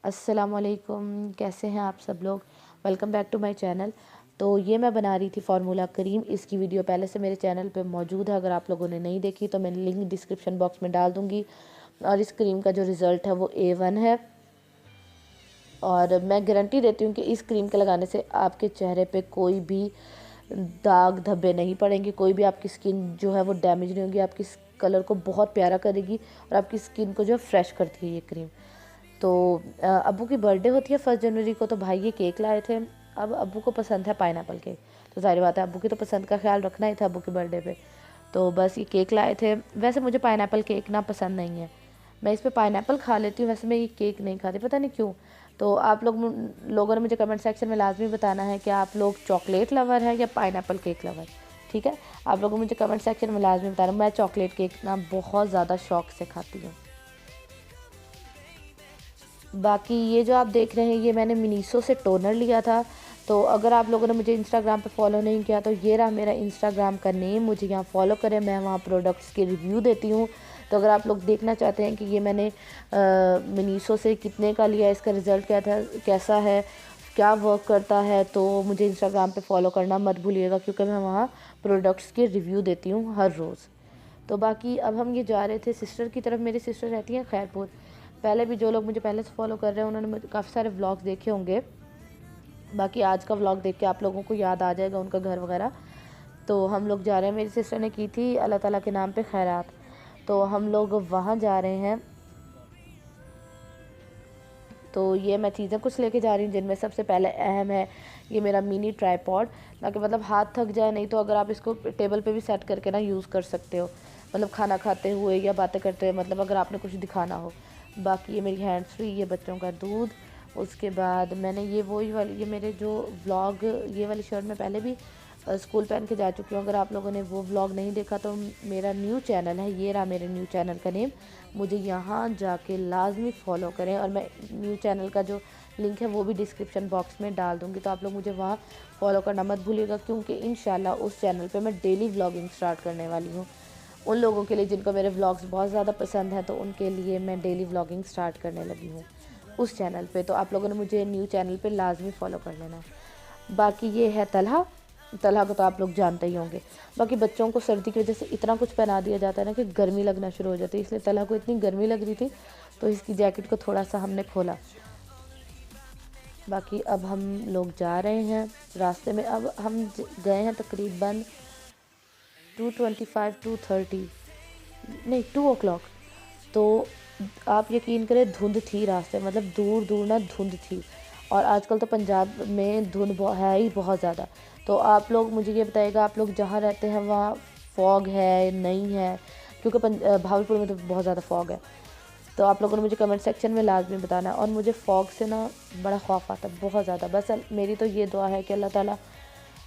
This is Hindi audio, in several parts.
अस्सलामुअलैकुम, कैसे हैं आप सब लोग। Welcome back to my channel. तो ये मैं बना रही थी फार्मूला क्रीम। इसकी वीडियो पहले से मेरे चैनल पे मौजूद है, अगर आप लोगों ने नहीं देखी तो मैं लिंक डिस्क्रिप्शन बॉक्स में डाल दूँगी। और इस क्रीम का जो रिज़ल्ट है वो A1 है और मैं गारंटी देती हूँ कि इस क्रीम के लगाने से आपके चेहरे पे कोई भी दाग धब्बे नहीं पड़ेंगे, कोई भी आपकी स्किन जो है वो डैमेज नहीं होगी, आपकी कलर को बहुत प्यारा करेगी और आपकी स्किन को जो है फ्रेश करती है ये क्रीम। तो अब्बू की बर्थडे होती है 1 जनवरी को, तो भाई ये केक लाए थे। अब अब्बू को पसंद है पाइनएप्पल केक, तो जाहिर बात है अब्बू की तो पसंद का ख्याल रखना ही था अब्बू के बर्थडे पे। तो बस ये केक लाए थे। वैसे मुझे पाइनएप्पल केक ना पसंद नहीं है, मैं इस पर पाइनएप्पल खा लेती हूँ, वैसे मैं ये केक नहीं खाती, पता नहीं क्यों। तो आप लोगों ने मुझे कमेंट सेक्शन में लाजमी बताना है कि आप लोग चॉकलेट लवर हैं या पाइनएप्पल केक लवर। ठीक है, आप लोगों मुझे कमेंट सेक्शन में लाजमी बताना। मैं चॉकलेट केक ना बहुत ज़्यादा शौक से खाती हूँ। बाकी ये जो आप देख रहे हैं ये मैंने मिनीसो से टोनर लिया था। तो अगर आप लोगों ने मुझे इंस्टाग्राम पे फॉलो नहीं किया तो ये रहा मेरा इंस्टाग्राम का नेम, मुझे यहाँ फॉलो करें, मैं वहाँ प्रोडक्ट्स के रिव्यू देती हूँ। तो अगर आप लोग देखना चाहते हैं कि ये मैंने मिनीसो से कितने का लिया, इसका रिज़ल्ट क्या था, कैसा है, क्या वर्क करता है, तो मुझे इंस्टाग्राम पे फॉलो करना मत भूलिएगा, क्योंकि मैं वहाँ प्रोडक्ट्स के रिव्यू देती हूँ हर रोज़। तो बाकी अब हम ये जा रहे थे सिस्टर की तरफ। मेरी सिस्टर रहती हैं खैरपुर। पहले भी जो लोग मुझे पहले से फॉलो कर रहे हैं उन्होंने मुझे काफ़ी सारे व्लॉग्स देखे होंगे। बाकी आज का व्लॉग देख के आप लोगों को याद आ जाएगा उनका घर वगैरह। तो हम लोग जा रहे हैं, मेरी सिस्टर ने की थी अल्लाह ताला के नाम पे खैरात, तो हम लोग वहाँ जा रहे हैं। तो ये मैं चीज़ें कुछ लेके जा रही हूँ, जिनमें सबसे पहले अहम है ये मेरा मिनी ट्राईपॉड, ताकि मतलब हाथ थक जाए नहीं तो अगर आप इसको टेबल पे भी सेट करके ना यूज़ कर सकते हो, मतलब खाना खाते हुए या बातें करते हुए, मतलब अगर आपने कुछ दिखाना हो। बाकी ये मेरी हैंड्स फ्री, ये बच्चों का दूध। उसके बाद मैंने ये वही वाली, ये मेरे जो व्लॉग, ये वाली शर्ट मैं पहले भी स्कूल पहन के जा चुकी हूँ। अगर आप लोगों ने वो व्लॉग नहीं देखा तो मेरा न्यू चैनल है, ये रहा मेरे न्यू चैनल का नेम, मुझे यहाँ जाके लाजमी फॉलो करें। और मैं न्यू चैनल का जो लिंक है वो भी डिस्क्रिप्शन बॉक्स में डाल दूँगी, तो आप लोग मुझे वहाँ फॉलो करना मत भूलिएगा, क्योंकि इंशाल्लाह उस चैनल पे मैं डेली व्लॉगिंग स्टार्ट करने वाली हूँ। उन लोगों के लिए जिनको मेरे व्लॉग्स बहुत ज़्यादा पसंद हैं, तो उनके लिए मैं डेली व्लॉगिंग स्टार्ट करने लगी हूँ उस चैनल पे। तो आप लोगों ने मुझे न्यू चैनल पे लाजमी फॉलो कर लेना है। बाकी ये है तलहा। तलहा को तो आप लोग जानते ही होंगे। बाकी बच्चों को सर्दी की वजह से इतना कुछ पहना दिया जाता है ना कि गर्मी लगना शुरू हो जाती है, इसलिए तलहा को इतनी गर्मी लग रही थी तो इसकी जैकेट को थोड़ा सा हमने खोला। बाकी अब हम लोग जा रहे हैं रास्ते में। अब हम गए हैं तकरीबन 2:25 2:30 नहीं 2 o'clock। तो आप यकीन करें धुंध थी रास्ते, मतलब दूर दूर ना धुंध थी। और आजकल तो पंजाब में धुंध है ही बहुत ज़्यादा। तो आप लोग मुझे ये बताइएगा, आप लोग जहाँ रहते हैं वहाँ फॉग है नहीं है, क्योंकि भावलपुर में तो बहुत ज़्यादा फॉग है। तो आप लोगों ने मुझे कमेंट सेक्शन में लाजमी बताना है। और मुझे फॉग से ना बड़ा खौफ आता है बहुत ज़्यादा। बस मेरी तो ये दुआ है कि अल्लाह ताला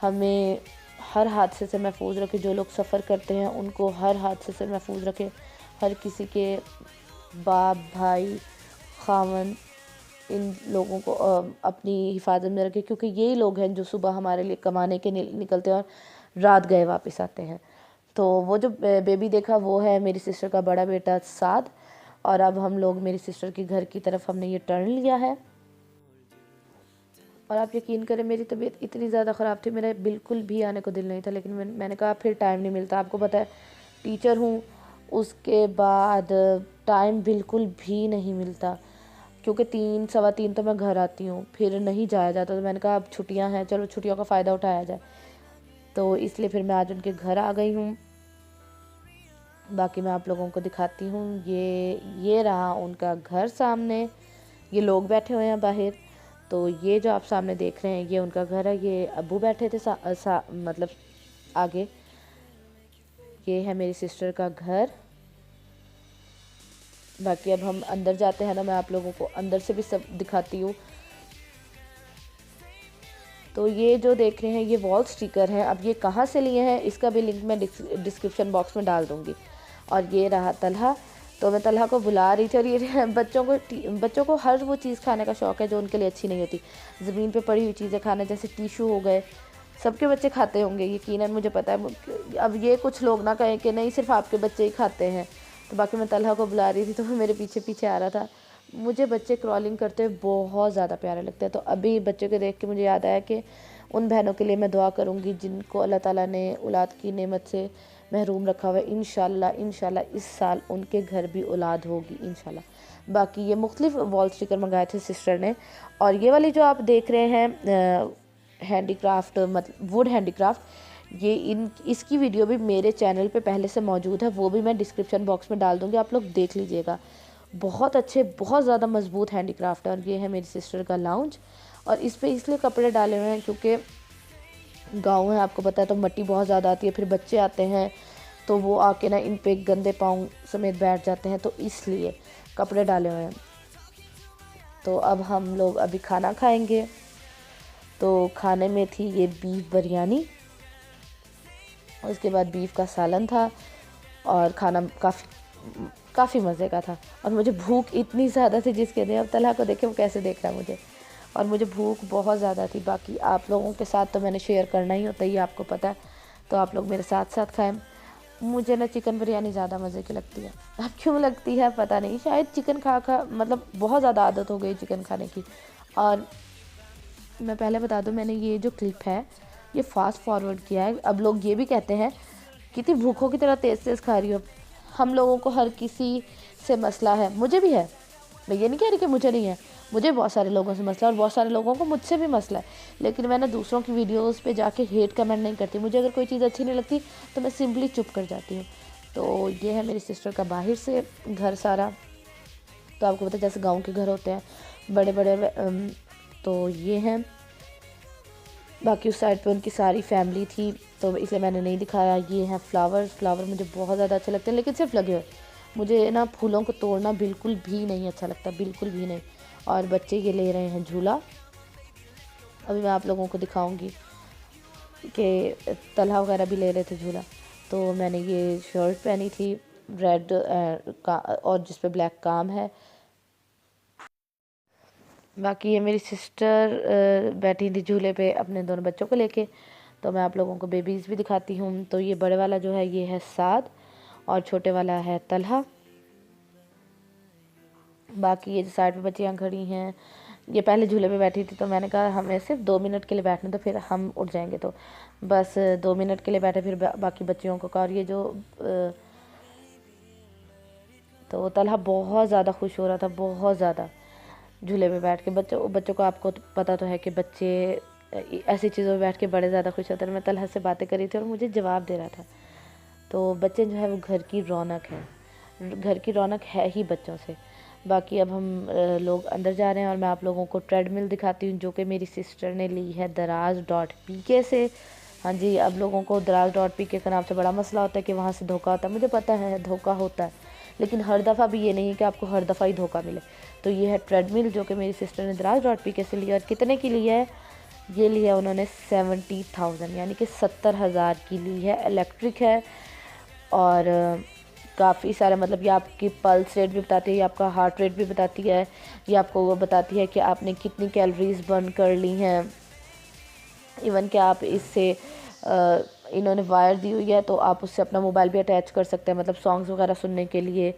हमें हर हादसे से महफूज रखे, जो लोग सफ़र करते हैं उनको हर हादसे से महफूज रखे, हर किसी के बाप भाई खावन इन लोगों को अपनी हिफाजत में रखे, क्योंकि यही लोग हैं जो सुबह हमारे लिए कमाने के निकलते हैं और रात गए वापस आते हैं। तो वो जो बेबी देखा वो है मेरी सिस्टर का बड़ा बेटा साद। और अब हम लोग मेरी सिस्टर के घर की तरफ हमने ये टर्न लिया है। और आप यकीन करें मेरी तबीयत इतनी ज़्यादा ख़राब थी, मेरा बिल्कुल भी आने को दिल नहीं था, लेकिन मैंने कहा फिर टाइम नहीं मिलता, आपको पता है टीचर हूँ, उसके बाद टाइम बिल्कुल भी नहीं मिलता, क्योंकि 3 सवा 3 तो मैं घर आती हूँ, फिर नहीं जाया जाता। तो मैंने कहा अब छुट्टियाँ हैं, चलो छुट्टियों का फ़ायदा उठाया जाए, तो इसलिए फिर मैं आज उनके घर आ गई हूँ। बाकी मैं आप लोगों को दिखाती हूँ, ये रहा उनका घर सामने, ये लोग बैठे हुए हैं बाहर। तो ये जो आप सामने देख रहे हैं ये उनका घर है, ये अब्बू बैठे थे मतलब आगे। ये है मेरी सिस्टर का घर। बाकी अब हम अंदर जाते हैं ना, मैं आप लोगों को अंदर से भी सब दिखाती हूँ। तो ये जो देख रहे हैं ये वॉल स्टिकर है। अब ये कहाँ से लिए हैं इसका भी लिंक मैं डिस्क्रिप्शन बॉक्स में डाल दूँगी। और ये रहा तलहा। तो मैं तलहा को बुला रही थी, और ये बच्चों को हर वो चीज़ खाने का शौक़ है जो उनके लिए अच्छी नहीं होती। ज़मीन पे पड़ी हुई चीज़ें खाना, जैसे टिशू हो गए, सबके बच्चे खाते होंगे यकीनन, मुझे पता है। अब ये कुछ लोग ना कहें कि नहीं सिर्फ आपके बच्चे ही खाते हैं। तो बाकी मैं तलहा को बुला रही थी तो वो मेरे पीछे पीछे आ रहा था। मुझे बच्चे क्रॉलिंग करते हुए बहुत ज़्यादा प्यारे लगते हैं। तो अभी बच्चे को देख के मुझे याद आया कि उन बहनों के लिए मैं दुआ करूँगी जिनको अल्लाह ताला ने औलाद की नेमत से महरूम रखा हुआ है। इंशाल्लाह इस साल उनके घर भी औलाद होगी इंशाल्लाह। बाकी ये मुख्तलिफ वॉल स्टिकर मंगाए थे सिस्टर ने। और ये वाली जो आप देख रहे हैं हैंडीक्राफ्ट, मतलब वुड हैंडीक्राफ्ट, ये इसकी वीडियो भी मेरे चैनल पे पहले से मौजूद है, वो भी मैं डिस्क्रिप्शन बॉक्स में डाल दूँगी, आप लोग देख लीजिएगा। बहुत अच्छे, बहुत ज़्यादा मजबूत हैंडीक्राफ्ट है। और ये है मेरी सिस्टर का लाउंज। और इस पे इसलिए कपड़े डाले हुए हैं क्योंकि गांव है, आपको पता है, तो मिट्टी बहुत ज़्यादा आती है, फिर बच्चे आते हैं तो वो आके ना इन पे गंदे पाँव समेत बैठ जाते हैं, तो इसलिए कपड़े डाले हुए हैं। तो अब हम लोग अभी खाना खाएंगे। तो खाने में थी ये बीफ बिरयानी, उसके बाद बीफ का सालन था, और खाना काफ़ी मज़े का था। और मुझे भूख इतनी ज़्यादा थी, जिसके लिए अब तलहा को देखे वो कैसे देख रहा है मुझे, और मुझे भूख बहुत ज़्यादा थी। बाकी आप लोगों के साथ तो मैंने शेयर करना ही होता है, ये आपको पता है, तो आप लोग मेरे साथ साथ खाएं। मुझे ना चिकन बिरयानी ज़्यादा मज़े की लगती है। अब क्यों लगती है पता नहीं, शायद चिकन खा मतलब बहुत ज़्यादा आदत हो गई चिकन खाने की। और मैं पहले बता दूं, मैंने ये जो क्लिप है ये फास्ट फॉरवर्ड किया है। अब लोग ये भी कहते हैं कितनी भूखों की तरह तेज़ तेज़ खा रही हो। हम लोगों को हर किसी से मसला है, मुझे भी है, मैं ये नहीं कह रही कि मुझे नहीं है, मुझे बहुत सारे लोगों से मसला, और बहुत सारे लोगों को मुझसे भी मसला है। लेकिन मैं ना दूसरों की वीडियोस पे जाके हेट कमेंट नहीं करती। मुझे अगर कोई चीज़ अच्छी नहीं लगती तो मैं सिंपली चुप कर जाती हूँ। तो ये है मेरी सिस्टर का बाहर से घर सारा। तो आपको पता है जैसे गाँव के घर होते हैं बड़े बड़े, तो ये हैं। बाकी उस साइड पे उनकी सारी फैमिली थी, तो इसलिए मैंने नहीं दिखाया। ये हैं फ्लावर मुझे बहुत ज़्यादा अच्छे लगते हैं, लेकिन सिर्फ लगे हुए। मुझे ना फूलों को तोड़ना बिल्कुल भी नहीं अच्छा लगता, बिल्कुल भी नहीं। और बच्चे ये ले रहे हैं झूला। अभी मैं आप लोगों को दिखाऊंगी कि तलहा वगैरह भी ले रहे थे झूला। तो मैंने ये शर्ट पहनी थी रेड और जिस पे ब्लैक काम है। बाकी ये मेरी सिस्टर बैठी थी झूले पे अपने दोनों बच्चों को लेके। तो मैं आप लोगों को बेबीज़ भी दिखाती हूँ। तो ये बड़े वाला जो है ये है साद, और छोटे वाला है तलहा। बाकी ये जो साइड पे बच्चियाँ खड़ी हैं, ये पहले झूले पे बैठी थी, तो मैंने कहा हमें सिर्फ 2 मिनट के लिए बैठना, तो फिर हम उठ जाएंगे। तो बस 2 मिनट के लिए बैठे, फिर बाकी बच्चियों को कहा। और ये जो तो तलहा बहुत ज़्यादा खुश हो रहा था, बहुत ज़्यादा, झूले पे बैठ के। बच्चों को आपको पता तो है कि बच्चे ऐसी चीज़ों में बैठ के बड़े ज़्यादा खुश होते हैं। मैं तलहा से बातें कर रही थी और मुझे जवाब दे रहा था। तो बच्चे जो है वो घर की रौनक है, घर की रौनक है ही बच्चों से। बाकी अब हम लोग अंदर जा रहे हैं, और मैं आप लोगों को ट्रेडमिल दिखाती हूँ जो कि मेरी सिस्टर ने ली है दराज.pk से। हाँ जी, अब लोगों को दराज.pk के नाम से बड़ा मसला होता है कि वहाँ से धोखा होता है। मुझे पता है धोखा होता है, लेकिन हर दफ़ा भी ये नहीं है कि आपको हर दफ़ा ही धोखा मिले। तो ये है ट्रेडमिल जो कि मेरी सिस्टर ने दराज.pk से लिया। और कितने की ली है? ये ली है उन्होंने 70,000, यानी कि 70,000 की ली है। इलेक्ट्रिक है, और काफ़ी सारा, मतलब ये आपकी पल्स रेट भी बताती है, ये आपका हार्ट रेट भी बताती है, ये आपको वो बताती है कि आपने कितनी कैलोरीज बर्न कर ली हैं। इवन कि आप इससे इन्होंने वायर दी हुई है, तो आप उससे अपना मोबाइल भी अटैच कर सकते हैं, मतलब सॉन्ग्स वगैरह सुनने के लिए।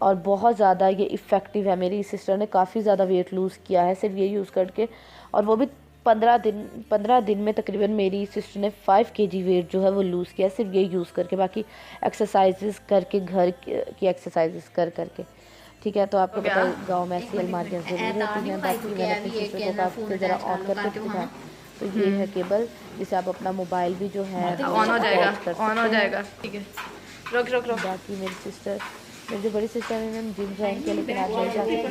और बहुत ज़्यादा ये इफ़ेक्टिव है। मेरी सिस्टर ने काफ़ी ज़्यादा वेट लूज़ किया है सिर्फ ये यूज़ करके, और वो भी 15 दिन में तकरीबन मेरी सिस्टर ने 5 kg वेट जो है वो लूज़ किया सिर्फ ये यूज़ करके। बाकी एक्सरसाइजेस करके, घर की एक्सरसाइजेस करके। ठीक है, तो आपको पता है गाँव में ऐसी अलमारियाँ ज़रूर होती हैं। बाकी मैंने अपनी सिस्टर को काफ़ी ज़रा ऑन करके दिखाया। तो ये है केबल, जिसे आप अपना मोबाइल भी जो है ऑन हो जाएगा, ऑन हो जाएगा। ठीक है, रुक। बाकी मेरी सिस्टर, मेरी जो बड़ी सिस्टर है, मैंने जिम ज्वाइन किया, लेकिन आज मेरे साथ कहती है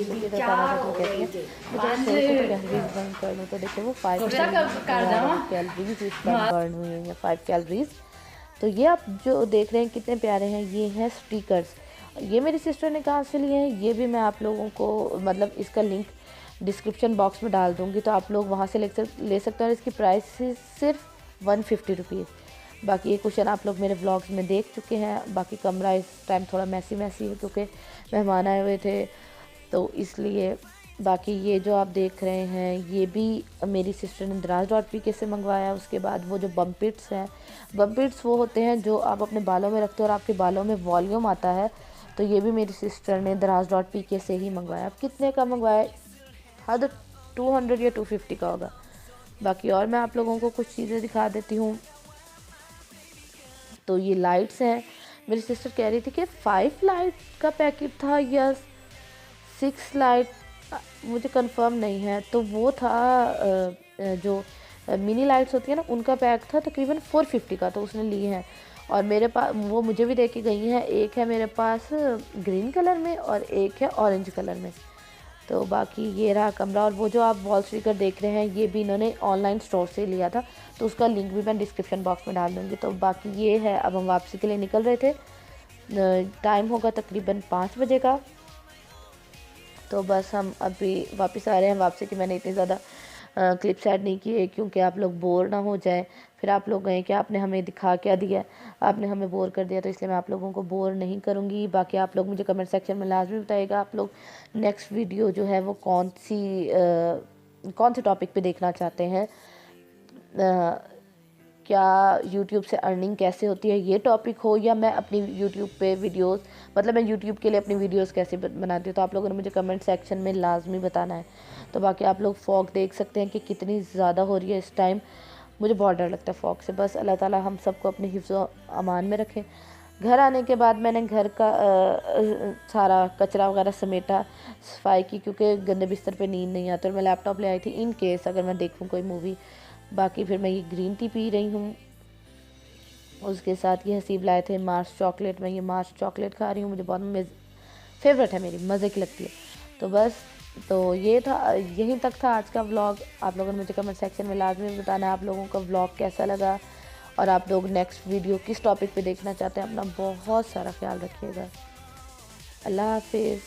मुझे कैलोरीज बर्न कर लूँ। तो देखिए वो 5 कैलोरीज इस पर बर्न हुई हैं, 5 कैलोरीज। तो ये आप जो देख रहे हैं कितने प्यारे हैं, ये हैं स्टिकर्स। ये मेरी सिस्टर ने कहाँ से लिए हैं, ये भी मैं आप लोगों को, मतलब इसका लिंक डिस्क्रिप्शन बॉक्स में डाल दूँगी, तो आप लोग वहाँ से ले सकते हैं। और इसकी प्राइस सिर्फ 150 रुपीज़। बाकी ये क्वेश्चन आप लोग मेरे व्लॉग्स में देख चुके हैं। बाकी कमरा इस टाइम थोड़ा मैसी है क्योंकि मेहमान आए हुए थे, तो इसलिए। बाकी ये जो आप देख रहे हैं ये भी मेरी सिस्टर ने दराज.pk से मंगवाया। उसके बाद वो जो बम्पिट्स हैं, बम्पिट्स वो होते हैं जो आप अपने बालों में रखते हो और आपके बालों में वॉल्यूम आता है, तो ये भी मेरी सिस्टर ने दराज.pk से ही मंगवाया। अब कितने का मंगवाया, हद 200 या 250 का होगा। बाकी और मैं आप लोगों को कुछ चीज़ें दिखा देती हूँ। तो ये लाइट्स हैं, मेरी सिस्टर कह रही थी कि 5 लाइट का पैकेट था या 6 लाइट, मुझे कंफर्म नहीं है। तो वो था जो मिनी लाइट्स होती है ना, उनका पैक था तकरीबन 450 का, तो उसने ली है। और मेरे पास वो मुझे भी दे के गई हैं, एक है मेरे पास ग्रीन कलर में और एक है ऑरेंज कलर में। तो बाकी ये रहा कमरा। और वो जो आप वॉल स्टिकर देख रहे हैं ये भी इन्होंने ऑनलाइन स्टोर से लिया था, तो उसका लिंक भी मैं डिस्क्रिप्शन बॉक्स में डाल दूँगी। तो बाकी ये है, अब हम वापसी के लिए निकल रहे थे, टाइम होगा तकरीबन 5 बजे का। तो बस हम अभी वापस आ रहे हैं। वापसी की मैंने इतनी ज़्यादा क्लिप्स ऐड नहीं किए क्योंकि आप लोग बोर ना हो जाए, फिर आप लोग गए कि आपने हमें दिखा क्या दिया, आपने हमें बोर कर दिया, तो इसलिए मैं आप लोगों को बोर नहीं करूँगी। बाकी आप लोग मुझे कमेंट सेक्शन में लाजमी बताइएगा आप लोग नेक्स्ट वीडियो जो है वो कौन से टॉपिक पे देखना चाहते हैं। क्या यूट्यूब से अर्निंग कैसे होती है ये टॉपिक हो, या मैं अपनी यूट्यूब पे वीडियोस, मतलब मैं यूट्यूब के लिए अपनी वीडियोस कैसे बनाती हूँ, तो आप लोगों ने मुझे कमेंट सेक्शन में लाजमी बताना है। तो बाकी आप लोग फॉग देख सकते हैं कि कितनी ज़्यादा हो रही है इस टाइम, मुझे बहुत डर लगता है फॉग से। बस अल्लाह ताला हम सबको अपने हिफ्ज़ व अमान में रखें। घर आने के बाद मैंने घर का सारा कचरा वगैरह समेटा, सफाई की, क्योंकि गंदे बिस्तर पे नींद नहीं आती। और मैं लैपटॉप ले आई थी इन केस अगर मैं देखूँ कोई मूवी। बाकी फिर मैं ये ग्रीन टी पी रही हूँ, उसके साथ ये हसीब लाए थे मार्स चॉकलेट, मैं ये मार्स चॉकलेट खा रही हूँ, मुझे बहुत फेवरेट है मेरी, मज़े की लगती है। तो बस, तो ये था, यहीं तक था आज का व्लॉग। आप लोगों ने मुझे कमेंट सेक्शन में लाजमी बताना है आप लोगों का व्लॉग कैसा लगा, और आप लोग नेक्स्ट वीडियो किस टॉपिक पे देखना चाहते हैं। अपना बहुत सारा ख्याल रखिएगा। अल्लाह हाफिज़।